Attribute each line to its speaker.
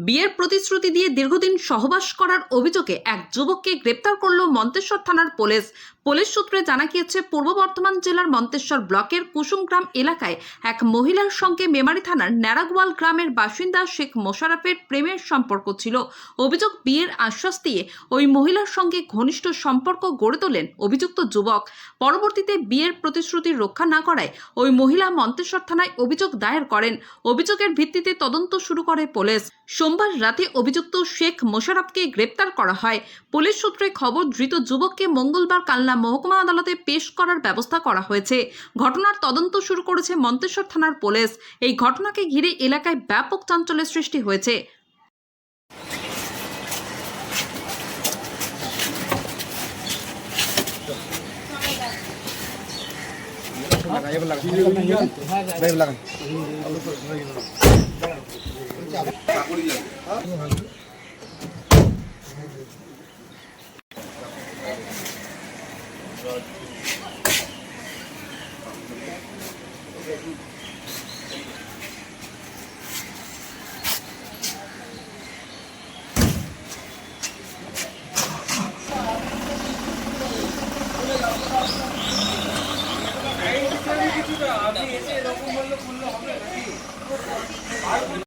Speaker 1: বিয়ের প্রতিশ্রুতি দিয়ে দীর্ঘদিন সহবাস করার অভিযোগে এক যুবককে গ্রেপ্তার করল মন্তেশ্বর থানার পুলিশ। পুলিশ সূত্রে জানা গিয়েছে, পূর্ব বর্ধমান জেলার মন্তেশ্বর ব্লকের কুসুমগ্রাম এলাকায় এক মহিলার সঙ্গে মেমারি থানার ন্যাড়াগোয়াল গ্রামের বাসিন্দা শেখ মোশাররফের প্রেমের সম্পর্ক ছিল। অভিযোগ, বিয়ের আশ্বাস দিয়ে ওই মহিলার সঙ্গে ঘনিষ্ঠ সম্পর্ক গড়ে তোলেন অভিযুক্ত যুবক। পরবর্তীতে বিয়ের প্রতিশ্রুতি রক্ষা না করায় ওই মহিলা মন্তেশ্বর থানায় অভিযোগ দায়ের করেন। অভিযোগের ভিত্তিতে তদন্ত শুরু করে পুলিশ। সোমবার রাতে অভিযুক্ত শেখ মোশাররফকে গ্রেপ্তার করা হয়। পুলিশ সূত্রে খবর, ধৃত যুবককে মঙ্গলবার কালনা মহকুমা আদালতে পেশ করার ব্যবস্থা করা হয়েছে। ঘটনার তদন্ত শুরু করেছে মন্তেশ্বর থানার পুলিশ। এই ঘটনাকে ঘিরে এলাকায় ব্যাপক চাঞ্চল্যের সৃষ্টি হয়েছে।
Speaker 2: আপনি এসে এরকম বললে হবে নাকি?